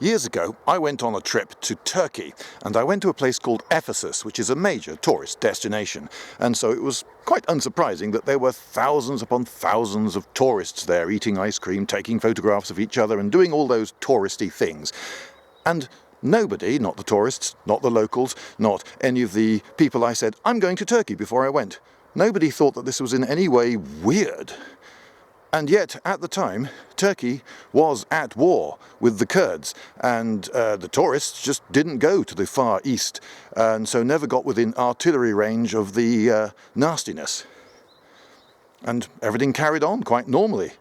Years ago, I went on a trip to Turkey, and I went to a place called Ephesus, which is a major tourist destination. And so it was quite unsurprising that there were thousands upon thousands of tourists there eating ice cream, taking photographs of each other and doing all those touristy things. And nobody, not the tourists, not the locals, not any of the people I said, "I'm going to Turkey," before I went, nobody thought that this was in any way weird. And yet, at the time, Turkey was at war with the Kurds, and the tourists just didn't go to the Far East, and so never got within artillery range of the nastiness. And everything carried on quite normally.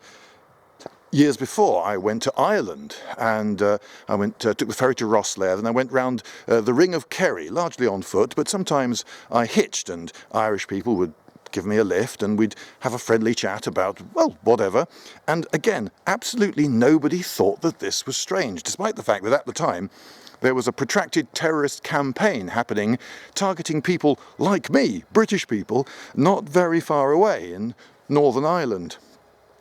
Years before, I went to Ireland, and I took the ferry to Rosslare, then I went round the Ring of Kerry, largely on foot, but sometimes I hitched, and Irish people would give me a lift and we'd have a friendly chat about, well, whatever. And again, absolutely nobody thought that this was strange, despite the fact that at the time there was a protracted terrorist campaign happening targeting people like me, British people, not very far away in Northern Ireland.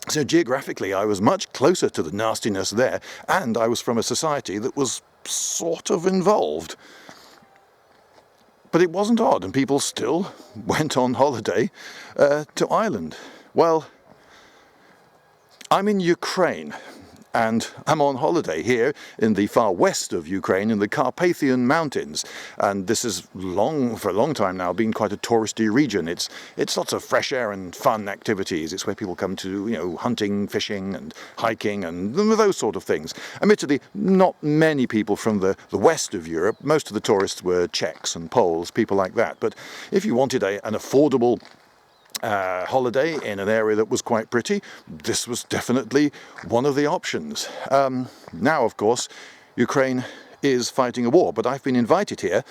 So geographically I was much closer to the nastiness there, and I was from a society that was sort of involved. But it wasn't odd, and people still went on holiday to Ireland. Well, I'm in Ukraine, and I'm on holiday here in the far west of Ukraine in the Carpathian mountains. And this is for a long time now, been quite a touristy region. It's lots of fresh air and fun activities. It's where people come to, hunting, fishing and hiking and those sort of things. Admittedly, not many people from the west of Europe. Most of the tourists were Czechs and Poles, people like that. But if you wanted an affordable holiday in an area that was quite pretty, this was definitely one of the options. Now, of course, Ukraine is fighting a war, but I've been invited here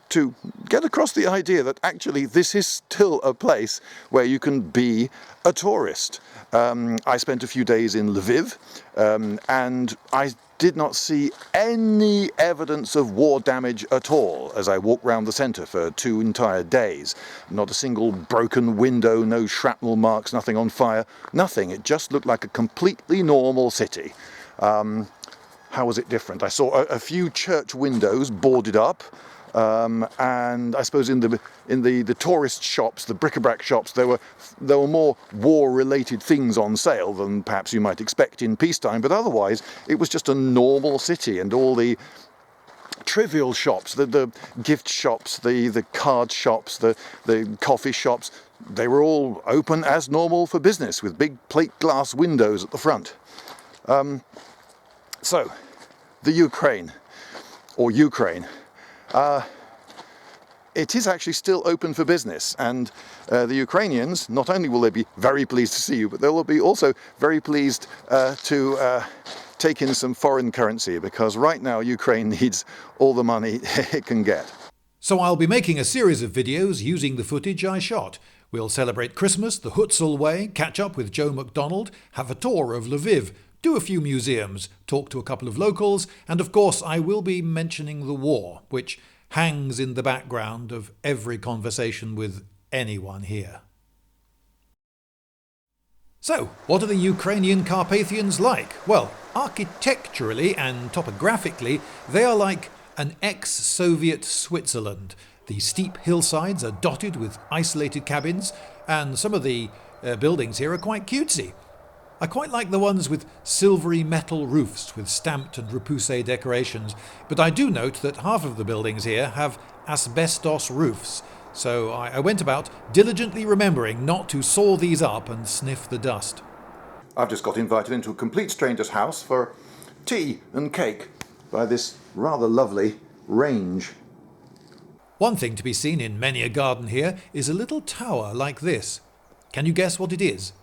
to get across the idea that actually this is still a place where you can be a tourist. I spent a few days in Lviv, and I did not see any evidence of war damage at all as I walked round the centre for 2 entire days. Not a single broken window, no shrapnel marks, nothing on fire, nothing. It just looked like a completely normal city. How was it different? I saw a few church windows boarded up, and I suppose in the tourist shops, the bric-a-brac shops, there were more war-related things on sale than perhaps you might expect in peacetime. But otherwise, it was just a normal city, and all the trivial shops, the gift shops, the card shops, the coffee shops, they were all open as normal for business, with big plate glass windows at the front. So, the Ukraine. It is actually still open for business, and the Ukrainians, not only will they be very pleased to see you, but they will be also very pleased to take in some foreign currency, because right now Ukraine needs all the money it can get. So I'll be making a series of videos using the footage I shot. We'll celebrate Christmas the Hutsul way, catch up with Joe McDonald, have a tour of Lviv, do a few museums, talk to a couple of locals, and of course I will be mentioning the war, which hangs in the background of every conversation with anyone here. So, what are the Ukrainian Carpathians like? Well, architecturally and topographically, they are like an ex-Soviet Switzerland. The steep hillsides are dotted with isolated cabins, and some of the buildings here are quite cutesy. I quite like the ones with silvery metal roofs with stamped and repoussé decorations, but I do note that half of the buildings here have asbestos roofs, so I went about diligently remembering not to saw these up and sniff the dust. I've just got invited into a complete stranger's house for tea and cake by this rather lovely range. One thing to be seen in many a garden here is a little tower like this. Can you guess what it is?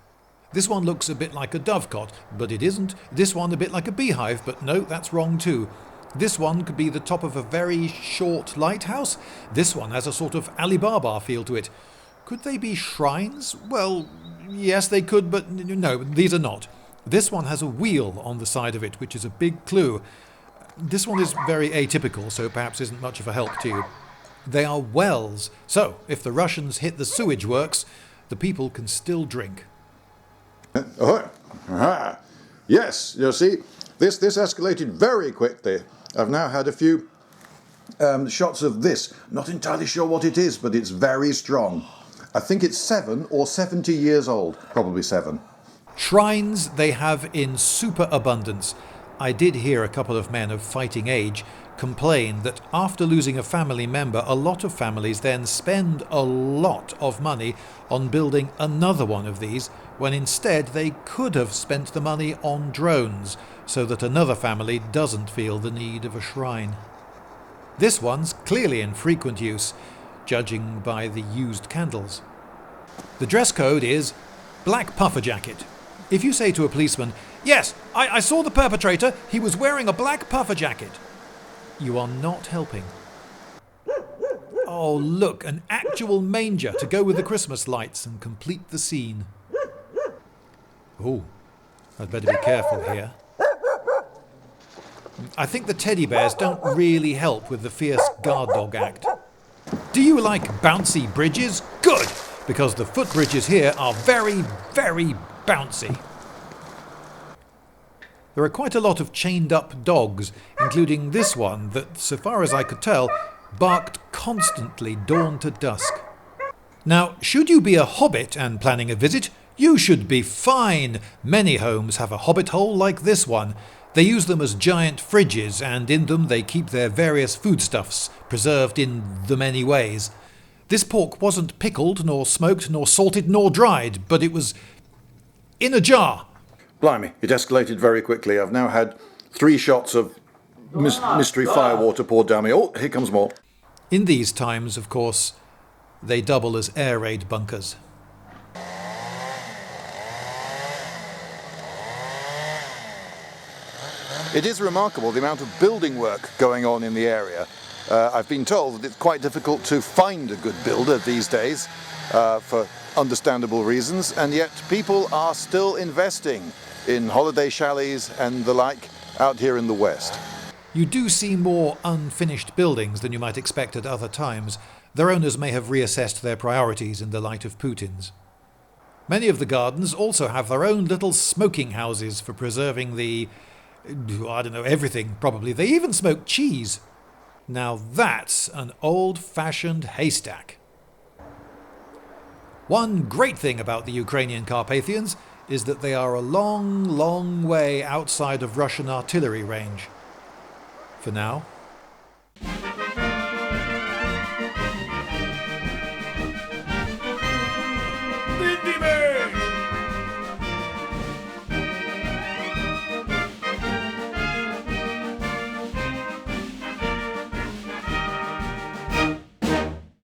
This one looks a bit like a dovecot, but it isn't. This one a bit like a beehive, but no, that's wrong too. This one could be the top of a very short lighthouse. This one has a sort of Alibaba feel to it. Could they be shrines? Well, yes they could, but no, these are not. This one has a wheel on the side of it, which is a big clue. This one is very atypical, so perhaps isn't much of a help to you. They are wells, so if the Russians hit the sewage works, the people can still drink. Yes, you see, This escalated very quickly. I've now had a few shots of this. Not entirely sure what it is, but it's very strong. I think it's 7 or 70 years old. Probably 7. Shrines they have in superabundance. I did hear a couple of men of fighting age complain that after losing a family member, a lot of families then spend a lot of money on building another one of these, when instead they could have spent the money on drones, so that another family doesn't feel the need of a shrine. This one's clearly in frequent use, judging by the used candles. The dress code is black puffer jacket. If you say to a policeman, "Yes, I saw the perpetrator, he was wearing a black puffer jacket," you are not helping. Oh look, an actual manger to go with the Christmas lights and complete the scene. Oh, I'd better be careful here. I think the teddy bears don't really help with the fierce guard dog act. Do you like bouncy bridges? Good, because the footbridges here are very, very bouncy. There are quite a lot of chained up dogs, including this one that, so far as I could tell, barked constantly dawn to dusk. Now, should you be a hobbit and planning a visit, you should be fine. Many homes have a hobbit hole like this one. They use them as giant fridges, and in them they keep their various foodstuffs, preserved in the many ways. This pork wasn't pickled, nor smoked, nor salted, nor dried, but it was in a jar. Blimey, it escalated very quickly. I've now had 3 shots of mystery firewater poured down me. Oh, here comes more. In these times, of course, they double as air raid bunkers. It is remarkable the amount of building work going on in the area. I've been told that it's quite difficult to find a good builder these days for understandable reasons, and yet people are still investing in holiday chalets and the like out here in the West. You do see more unfinished buildings than you might expect at other times. Their owners may have reassessed their priorities in the light of Putin's. Many of the gardens also have their own little smoking houses for preserving the, everything probably. They even smoke cheese. Now that's an old-fashioned haystack. One great thing about the Ukrainian Carpathians is that they are a long, long way outside of Russian artillery range. For now.